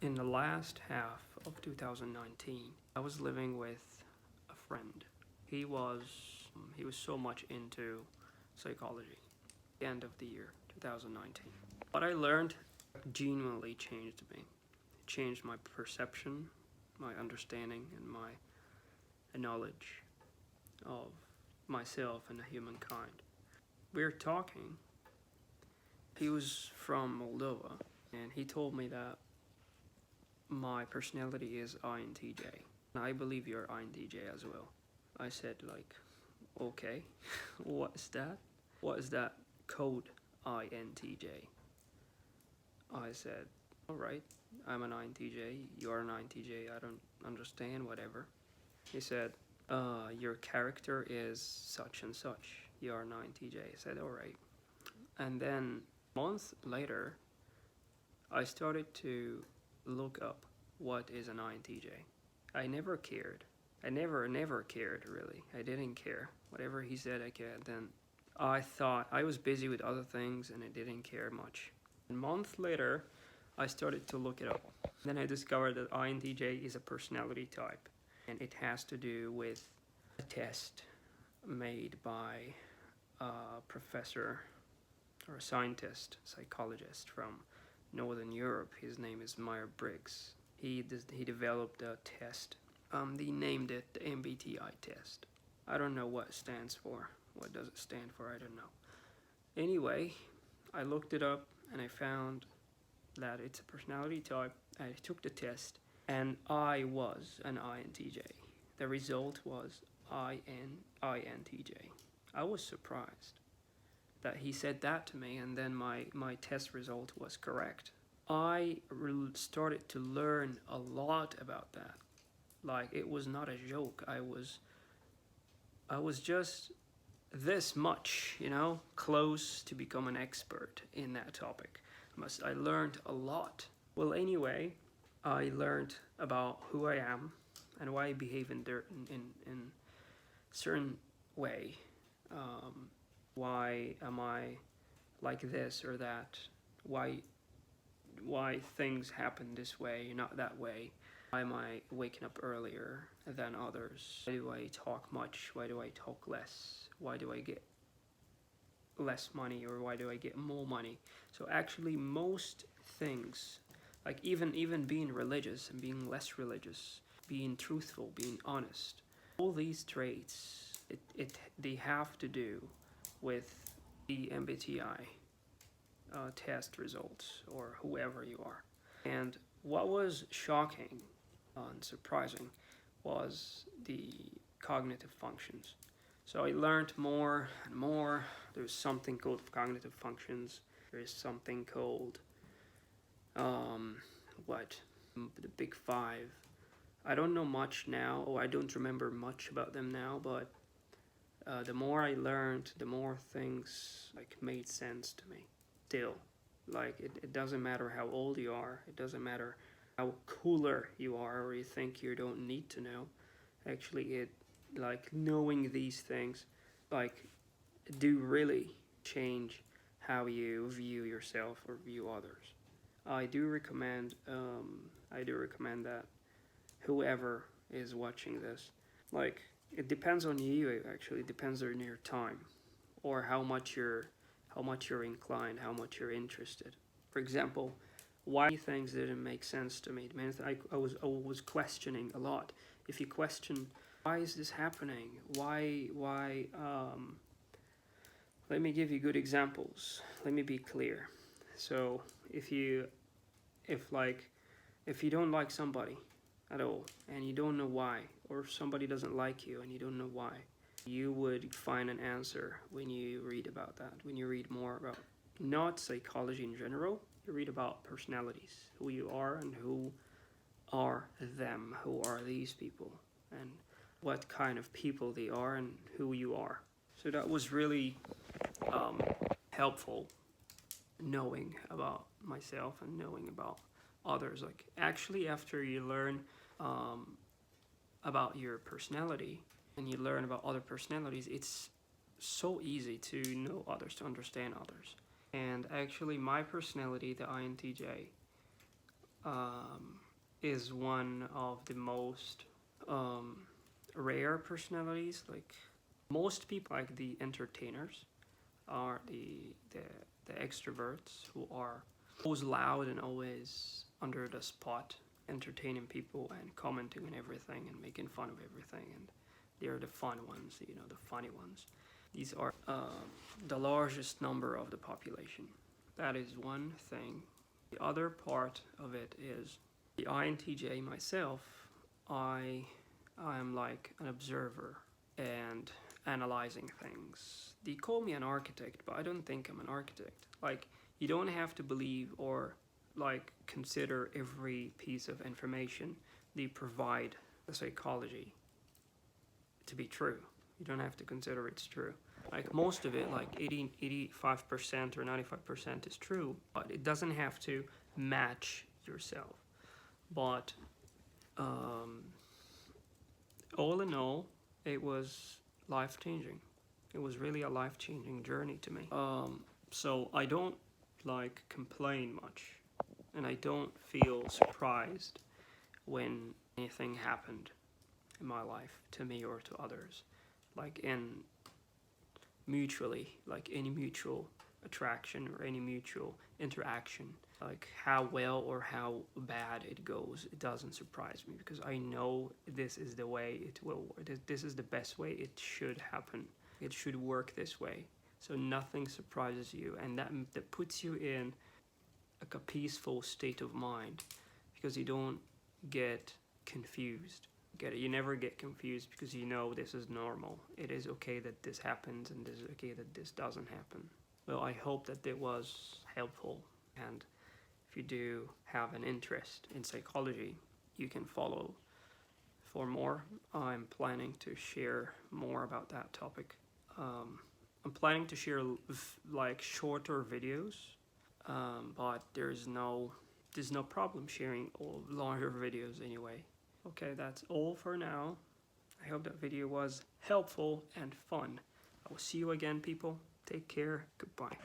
In the last half of 2019, I was living with a friend. He was he was so much into psychology. End of the year 2019. What I learned genuinely changed me. It changed my perception, my understanding, and my knowledge of myself and the humankind. We were talking. He was from Moldova, and he told me that my personality is INTJ. I believe you're INTJ as well. I said, like, okay, what is that? What is that code INTJ? I said, alright, I'm an INTJ, you're an INTJ, I don't understand, whatever. He said, your character is such and such, you're an INTJ. I said, alright. And then, months later, I started to look up what is an INTJ. I never cared. I never cared, really. I didn't care. Whatever he said, I cared. Then I thought I was busy with other things and I didn't care much. A month later, I started to look it up. Then I discovered that INTJ is a personality type, and it has to do with a test made by a professor or a scientist, psychologist from Northern Europe. His name is Myers-Briggs. He developed a test. They named it the MBTI test. I don't know what it stands for. What does it stand for? I don't know. Anyway, I looked it up and I found that it's a personality type. I took the test and I was an INTJ. The result was INTJ. I was surprised that he said that to me, and then my test result was correct. I started to learn a lot about that. Like, it was not a joke. I was just this much, close to become an expert in that topic. I learned a lot. Well, anyway, I learned about who I am and why I behave in certain way. Why am I like this or that? Why things happen this way, not that way? Why am I waking up earlier than others? Why do I talk much? Why do I talk less? Why do I get less money, or why do I get more money? So actually most things, like even being religious and being less religious, being truthful, being honest, all these traits, they have to do with the MBTI test results, or whoever you are. And what was shocking and surprising was the cognitive functions. So I learned more and more. There's something called cognitive functions. There is something called the big five. I don't know much now, or I don't remember much about them now, but the more I learned, the more things made sense to me. Still, it doesn't matter how old you are. It doesn't matter how cooler you are, or you think you don't need to know. Actually, knowing these things do really change how you view yourself or view others. I do recommend that whoever is watching this, it depends on you. Actually, it depends on your time, or how much you're inclined, how much you're interested. For example, why things didn't make sense to me. I was questioning a lot. If you question, why is this happening? Why? Let me give you good examples. Let me be clear. So if you don't like somebody at all, and you don't know why, or somebody doesn't like you and you don't know why, you would find an answer when you read about that, when you read more about, not psychology in general, you read about personalities, who you are and who are them, who are these people, and what kind of people they are and who you are. So that was really helpful, knowing about myself and knowing about others. Actually, after you learn about your personality and you learn about other personalities, it's so easy to know others, to understand others. And actually, my personality, the INTJ, is one of the most rare personalities. Like most people, like the entertainers, are the extroverts who are always loud and always under the spot, entertaining people and commenting on everything and making fun of everything. And they're the fun ones, you know, the funny ones. These are the largest number of the population. That is one thing. The other part of it is the INTJ myself. I am like an observer and analyzing things. They call me an architect, but I don't think I'm an architect. Like, you don't have to believe or like consider every piece of information they provide the psychology to be true. You don't have to consider it's true. Like most of it, like 85% or 95% is true, but it doesn't have to match yourself. But all in all, it was life-changing. It was really a life-changing journey to me. So I don't like complain much, and I don't feel surprised when anything happened in my life to me or to others. Like like any mutual attraction or any mutual interaction, like how well or how bad it goes, it doesn't surprise me because I know this is the way it will work. This is the best way it should happen. It should work this way. So nothing surprises you, and that puts you in like a peaceful state of mind because you don't get confused. You never get confused because you know this is normal. It is okay that this happens and it is okay that this doesn't happen. Well, I hope that it was helpful, and if you do have an interest in psychology, you can follow for more. I'm planning to share more about that topic. I'm planning to share like shorter videos, but there's no problem sharing all longer videos anyway. Okay, that's all for now. I hope that video was helpful and fun. I will see you again, people. Take care. Goodbye.